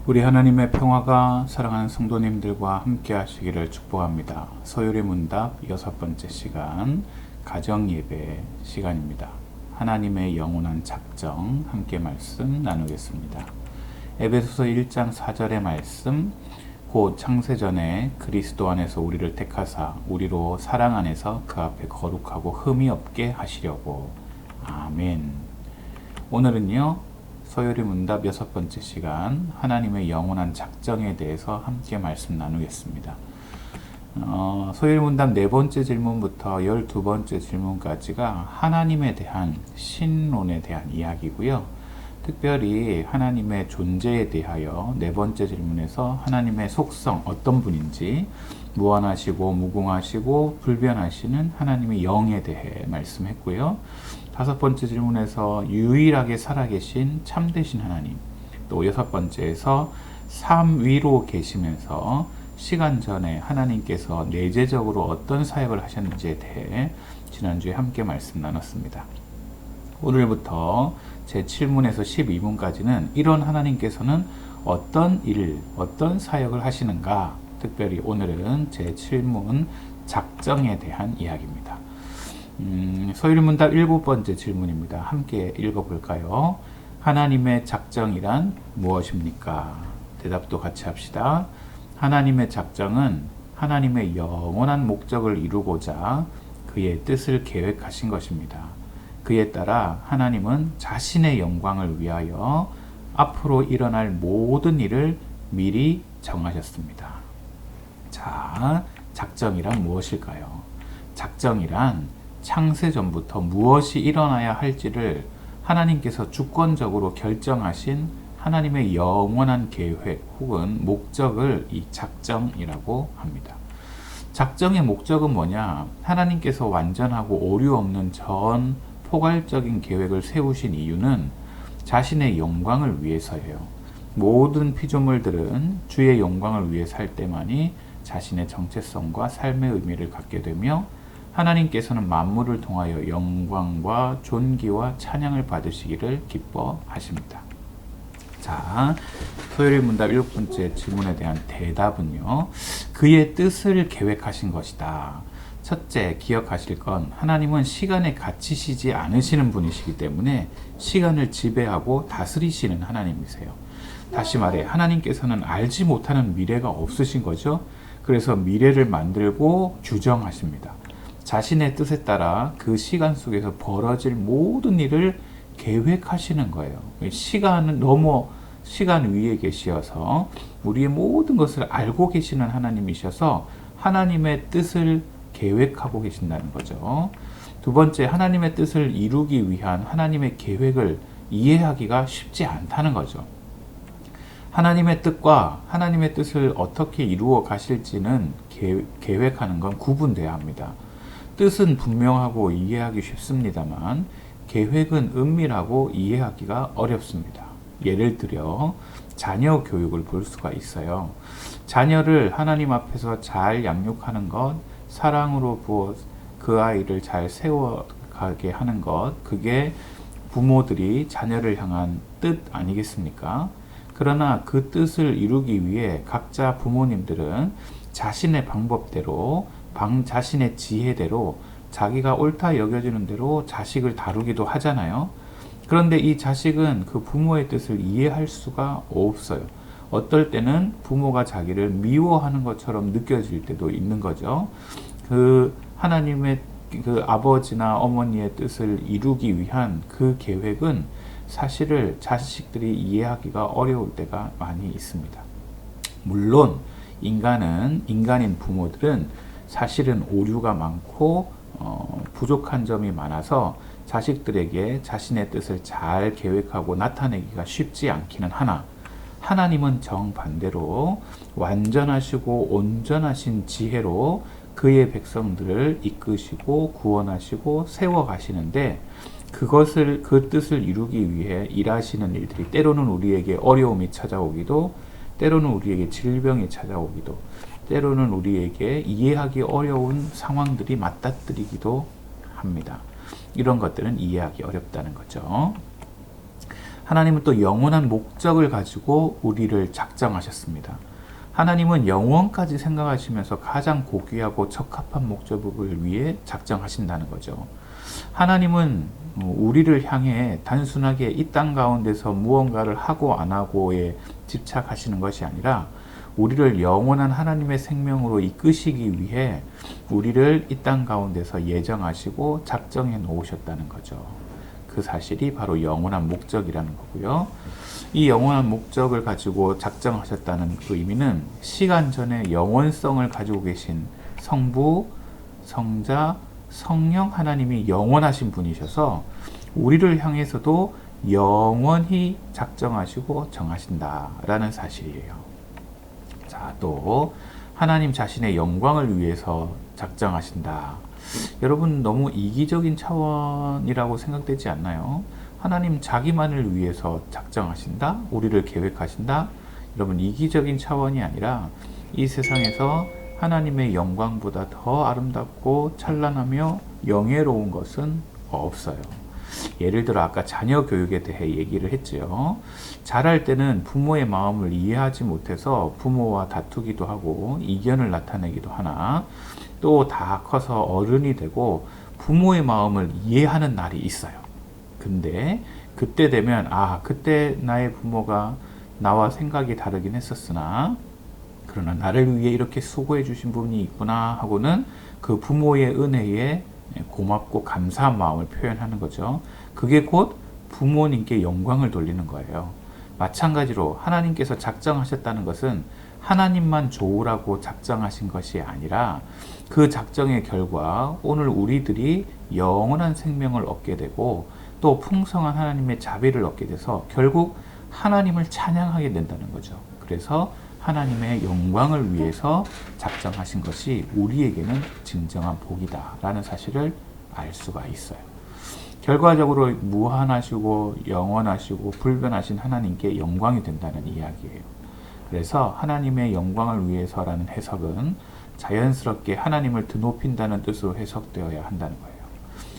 우리 하나님의 평화가 사랑하는 성도님들과 함께 하시기를 축복합니다. 서율의 문답 6번째 시간 가정예배 시간입니다. 하나님의 영원한 작정 함께 말씀 나누겠습니다. 에베소서 1장 4절의 말씀, 곧 창세전에 그리스도 안에서 우리를 택하사 우리로 사랑 안에서 그 앞에 거룩하고 흠이 없게 하시려고. 아멘. 오늘은요 서율의 문답 6번째 시간 하나님의 영원한 작정에 대해서 함께 말씀 나누겠습니다. 서율의 문답 4번째 질문부터 12번째 질문까지가 하나님에 대한 신론에 대한 이야기고요. 특별히 하나님의 존재에 대하여 4번째 질문에서 하나님의 속성, 어떤 분인지, 무한하시고 무궁하시고 불변하시는 하나님의 영에 대해 말씀했고요. 5번째 질문에서 유일하게 살아계신 참되신 하나님, 또 6번째에서 삶 위로 계시면서 시간 전에 하나님께서 내재적으로 어떤 사역을 하셨는지에 대해 지난주에 함께 말씀 나눴습니다. 오늘부터 제 7문에서 12문까지는 이런 하나님께서는 어떤 일, 어떤 사역을 하시는가, 특별히 오늘은 제 7문 작정에 대한 이야기입니다. 서율의 문답 7번째 질문입니다. 함께 읽어볼까요? 하나님의 작정이란 무엇입니까? 대답도 같이 합시다. 하나님의 작정은 하나님의 영원한 목적을 이루고자 그의 뜻을 계획하신 것입니다. 그에 따라 하나님은 자신의 영광을 위하여 앞으로 일어날 모든 일을 미리 정하셨습니다. 자, 작정이란 무엇일까요? 작정이란 창세전부터 무엇이 일어나야 할지를 하나님께서 주권적으로 결정하신 하나님의 영원한 계획 혹은 목적을 이 작정이라고 합니다. 작정의 목적은 뭐냐? 하나님께서 완전하고 오류 없는 전 포괄적인 계획을 세우신 이유는 자신의 영광을 위해서예요. 모든 피조물들은 주의 영광을 위해 살 때만이 자신의 정체성과 삶의 의미를 갖게 되며 하나님께서는 만물을 통하여 영광과 존귀와 찬양을 받으시기를 기뻐하십니다. 자, 서율의 문답 7번째 질문에 대한 대답은요, 그의 뜻을 계획하신 것이다. 첫째, 기억하실 건 하나님은 시간에 갇히시지 않으시는 분이시기 때문에 시간을 지배하고 다스리시는 하나님이세요. 다시 말해 하나님께서는 알지 못하는 미래가 없으신 거죠. 그래서 미래를 만들고 규정하십니다. 자신의 뜻에 따라 그 시간 속에서 벌어질 모든 일을 계획하시는 거예요. 시간은 너무 시간 위에 계시어서 우리의 모든 것을 알고 계시는 하나님이셔서 하나님의 뜻을 계획하고 계신다는 거죠. 두 번째, 하나님의 뜻을 이루기 위한 하나님의 계획을 이해하기가 쉽지 않다는 거죠. 하나님의 뜻과 하나님의 뜻을 어떻게 이루어 가실지는 계획하는 건 구분돼야 합니다. 뜻은 분명하고 이해하기 쉽습니다만 계획은 은밀하고 이해하기가 어렵습니다. 예를 들어 자녀 교육을 볼 수가 있어요. 자녀를 하나님 앞에서 잘 양육하는 것, 사랑으로 부어 그 아이를 잘 세워가게 하는 것, 그게 부모들이 자녀를 향한 뜻 아니겠습니까? 그러나 그 뜻을 이루기 위해 각자 부모님들은 자신의 방법대로 자신의 지혜대로 자기가 옳다 여겨지는 대로 자식을 다루기도 하잖아요. 그런데 이 자식은 그 부모의 뜻을 이해할 수가 없어요. 어떨 때는 부모가 자기를 미워하는 것처럼 느껴질 때도 있는 거죠. 그 하나님의 그 아버지나 어머니의 뜻을 이루기 위한 그 계획은 사실을 자식들이 이해하기가 어려울 때가 많이 있습니다. 물론 인간인 부모들은 사실은 오류가 많고 부족한 점이 많아서 자식들에게 자신의 뜻을 잘 계획하고 나타내기가 쉽지 않기는 하나, 하나님은 정반대로 완전하시고 온전하신 지혜로 그의 백성들을 이끄시고 구원하시고 세워가시는데 그 뜻을 이루기 위해 일하시는 일들이 때로는 우리에게 어려움이 찾아오기도, 때로는 우리에게 질병이 찾아오기도, 때로는 우리에게 이해하기 어려운 상황들이 맞닥뜨리기도 합니다. 이런 것들은 이해하기 어렵다는 거죠. 하나님은 또 영원한 목적을 가지고 우리를 작정하셨습니다. 하나님은 영원까지 생각하시면서 가장 고귀하고 적합한 목적을 위해 작정하신다는 거죠. 하나님은 우리를 향해 단순하게 이 땅 가운데서 무언가를 하고 안 하고에 집착하시는 것이 아니라 우리를 영원한 하나님의 생명으로 이끄시기 위해 우리를 이 땅 가운데서 예정하시고 작정해 놓으셨다는 거죠. 그 사실이 바로 영원한 목적이라는 거고요. 이 영원한 목적을 가지고 작정하셨다는 그 의미는 시간 전에 영원성을 가지고 계신 성부, 성자, 성령 하나님이 영원하신 분이셔서 우리를 향해서도 영원히 작정하시고 정하신다라는 사실이에요. 자, 또 하나님 자신의 영광을 위해서 작정하신다. 여러분 너무 이기적인 차원이라고 생각되지 않나요? 하나님 자기만을 위해서 작정하신다? 우리를 계획하신다? 여러분 이기적인 차원이 아니라 이 세상에서 하나님의 영광보다 더 아름답고 찬란하며 영예로운 것은 없어요. 예를 들어 아까 자녀 교육에 대해 얘기를 했죠. 자랄 때는 부모의 마음을 이해하지 못해서 부모와 다투기도 하고 이견을 나타내기도 하나 또 다 커서 어른이 되고 부모의 마음을 이해하는 날이 있어요. 근데 그때 되면 그때 나의 부모가 나와 생각이 다르긴 했었으나 그러나 나를 위해 이렇게 수고해 주신 분이 있구나 하고는 그 부모의 은혜에 고맙고 감사한 마음을 표현하는 거죠. 그게 곧 부모님께 영광을 돌리는 거예요. 마찬가지로 하나님께서 작정하셨다는 것은 하나님만 좋으라고 작정하신 것이 아니라 그 작정의 결과 오늘 우리들이 영원한 생명을 얻게 되고 또 풍성한 하나님의 자비를 얻게 돼서 결국 하나님을 찬양하게 된다는 거죠. 그래서 하나님의 영광을 위해서 작정하신 것이 우리에게는 진정한 복이다라는 사실을 알 수가 있어요. 결과적으로 무한하시고 영원하시고 불변하신 하나님께 영광이 된다는 이야기예요. 그래서 하나님의 영광을 위해서라는 해석은 자연스럽게 하나님을 드높인다는 뜻으로 해석되어야 한다는 거예요.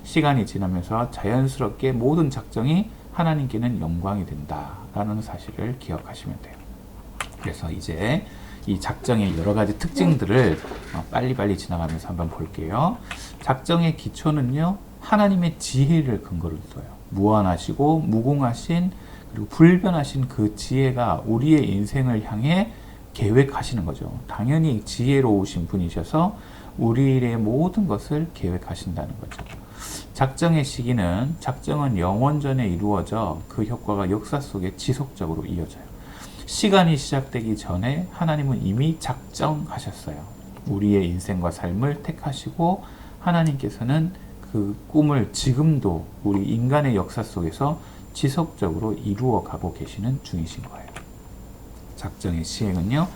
시간이 지나면서 자연스럽게 모든 작정이 하나님께는 영광이 된다라는 사실을 기억하시면 돼요. 그래서 이제 이 작정의 여러 가지 특징들을 빨리빨리 지나가면서 한번 볼게요. 작정의 기초는요, 하나님의 지혜를 근거로 둬요. 무한하시고 무궁하신 그리고 불변하신 그 지혜가 우리의 인생을 향해 계획하시는 거죠. 당연히 지혜로우신 분이셔서 우리의 모든 것을 계획하신다는 거죠. 작정의 시기는 작정은 영원 전에 이루어져 그 효과가 역사 속에 지속적으로 이어져요. 시간이 시작되기 전에 하나님은 이미 작정하셨어요. 우리의 인생과 삶을 택하시고 하나님께서는 그 꿈을 지금도 우리 인간의 역사 속에서 지속적으로 이루어 가고 계시는 중이신 거예요. 작정의 시행은요,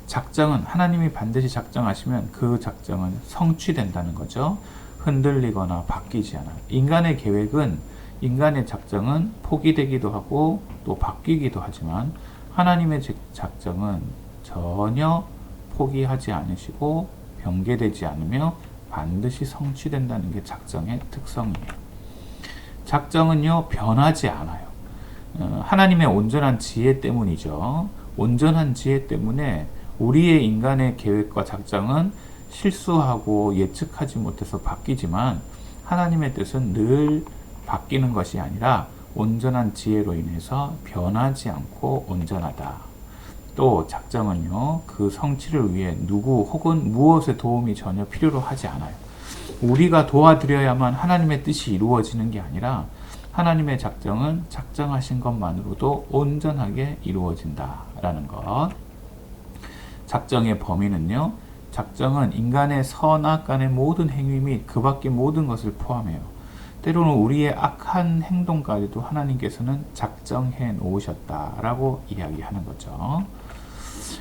작정은 하나님이 반드시 작정하시면 그 작정은 성취된다는 거죠. 흔들리거나 바뀌지 않아요. 인간의 계획은, 인간의 작정은 포기되기도 하고 또 바뀌기도 하지만 하나님의 작정은 전혀 포기하지 않으시고 변개되지 않으며 반드시 성취된다는 게 작정의 특성이에요. 작정은요, 변하지 않아요. 하나님의 온전한 지혜 때문이죠. 온전한 지혜 때문에 우리의 인간의 계획과 작정은 실수하고 예측하지 못해서 바뀌지만 하나님의 뜻은 늘 바뀌는 것이 아니라 온전한 지혜로 인해서 변하지 않고 온전하다. 또 작정은요, 그 성취를 위해 누구 혹은 무엇의 도움이 전혀 필요로 하지 않아요. 우리가 도와드려야만 하나님의 뜻이 이루어지는 게 아니라 하나님의 작정은 작정하신 것만으로도 온전하게 이루어진다라는 것. 작정의 범위는요, 작정은 인간의 선악간의 모든 행위 및 그 밖의 모든 것을 포함해요. 때로는 우리의 악한 행동까지도 하나님께서는 작정해 놓으셨다라고 이야기하는 거죠.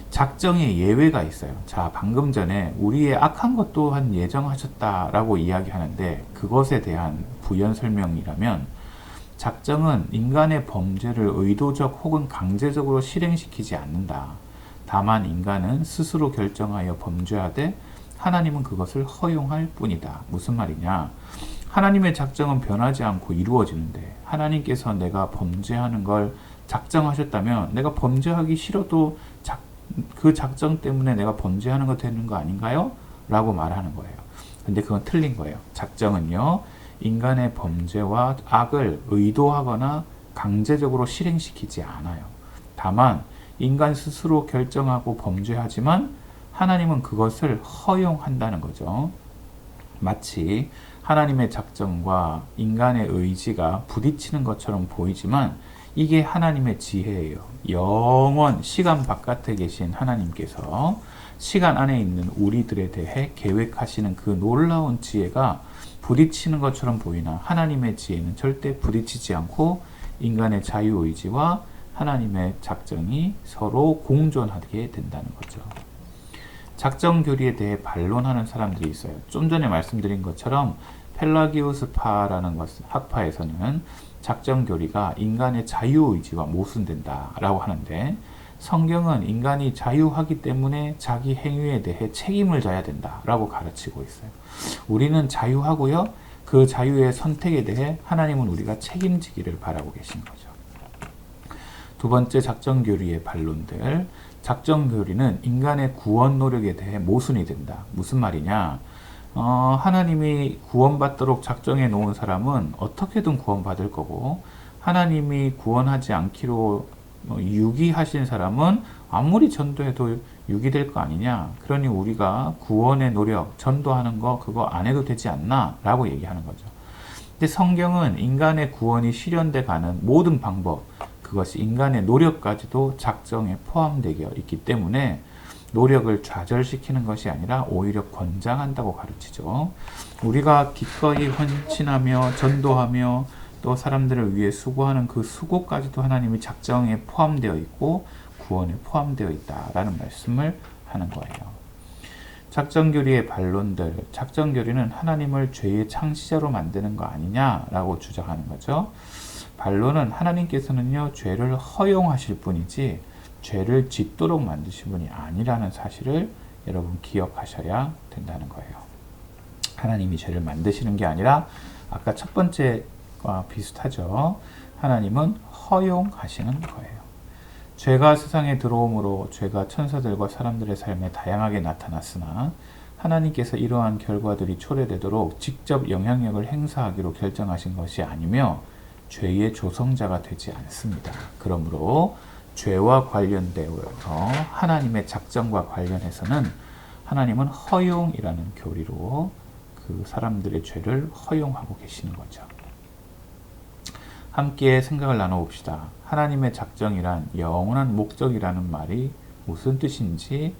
작정의 예외가 있어요. 자, 방금 전에 우리의 악한 것 또한 예정하셨다라고 이야기하는데 그것에 대한 부연 설명이라면 작정은 인간의 범죄를 의도적 혹은 강제적으로 실행시키지 않는다. 다만 인간은 스스로 결정하여 범죄하되 하나님은 그것을 허용할 뿐이다. 무슨 말이냐? 하나님의 작정은 변하지 않고 이루어지는데 하나님께서 내가 범죄하는 걸 작정하셨다면 내가 범죄하기 싫어도 그 작정 때문에 내가 범죄하는 거 되는 거 아닌가요? 라고 말하는 거예요. 근데 그건 틀린 거예요. 작정은요, 인간의 범죄와 악을 의도하거나 강제적으로 실행시키지 않아요. 다만 인간 스스로 결정하고 범죄하지만 하나님은 그것을 허용한다는 거죠. 마치 하나님의 작정과 인간의 의지가 부딪히는 것처럼 보이지만 이게 하나님의 지혜예요. 영원 시간 바깥에 계신 하나님께서 시간 안에 있는 우리들에 대해 계획하시는 그 놀라운 지혜가 부딪히는 것처럼 보이나 하나님의 지혜는 절대 부딪히지 않고 인간의 자유의지와 하나님의 작정이 서로 공존하게 된다는 거죠. 작정 교리에 대해 반론하는 사람들이 있어요. 좀 전에 말씀드린 것처럼 펠라기우스파라는 학파에서는 작정 교리가 인간의 자유의지와 모순된다라고 하는데 성경은 인간이 자유하기 때문에 자기 행위에 대해 책임을 져야 된다라고 가르치고 있어요. 우리는 자유하고요. 그 자유의 선택에 대해 하나님은 우리가 책임지기를 바라고 계신 거죠. 두 번째 작정 교리의 반론들. 작정 교리는 인간의 구원 노력에 대해 모순이 된다. 무슨 말이냐? 하나님이 구원받도록 작정해 놓은 사람은 어떻게든 구원받을 거고 하나님이 구원하지 않기로 유기하신 사람은 아무리 전도해도 유기될 거 아니냐. 그러니 우리가 구원의 노력, 전도하는 거 그거 안 해도 되지 않나? 라고 얘기하는 거죠. 근데 성경은 인간의 구원이 실현돼 가는 모든 방법, 그것이 인간의 노력까지도 작정에 포함되어 있기 때문에 노력을 좌절시키는 것이 아니라 오히려 권장한다고 가르치죠. 우리가 기꺼이 헌신하며 전도하며 또 사람들을 위해 수고하는 그 수고까지도 하나님이 작정에 포함되어 있고 구원에 포함되어 있다라는 말씀을 하는 거예요. 작정교리의 반론들. 작정교리는 하나님을 죄의 창시자로 만드는 거 아니냐라고 주장하는 거죠. 반론은 하나님께서는요, 죄를 허용하실 뿐이지 죄를 짓도록 만드신 분이 아니라는 사실을 여러분 기억하셔야 된다는 거예요. 하나님이 죄를 만드시는 게 아니라 아까 첫 번째와 비슷하죠. 하나님은 허용하시는 거예요. 죄가 세상에 들어옴으로 죄가 천사들과 사람들의 삶에 다양하게 나타났으나 하나님께서 이러한 결과들이 초래되도록 직접 영향력을 행사하기로 결정하신 것이 아니며 죄의 조성자가 되지 않습니다. 그러므로 죄와 관련되어 하나님의 작정과 관련해서는 하나님은 허용이라는 교리로 그 사람들의 죄를 허용하고 계시는 거죠. 함께 생각을 나눠봅시다. 하나님의 작정이란 영원한 목적이라는 말이 무슨 뜻인지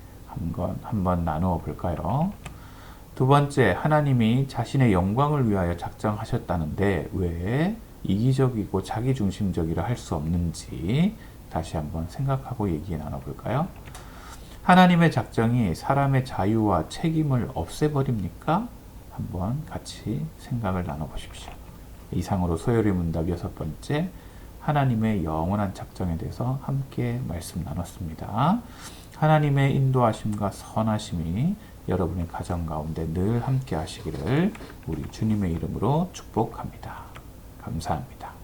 한번 나누어 볼까요? 두 번째, 하나님이 자신의 영광을 위하여 작정하셨다는데 왜 이기적이고 자기중심적이라 할 수 없는지 다시 한번 생각하고 얘기 나눠볼까요? 하나님의 작정이 사람의 자유와 책임을 없애버립니까? 한번 같이 생각을 나눠보십시오. 이상으로 소요리 문답 6번째, 하나님의 영원한 작정에 대해서 함께 말씀 나눴습니다. 하나님의 인도하심과 선하심이 여러분의 가정 가운데 늘 함께 하시기를 우리 주님의 이름으로 축복합니다. 감사합니다.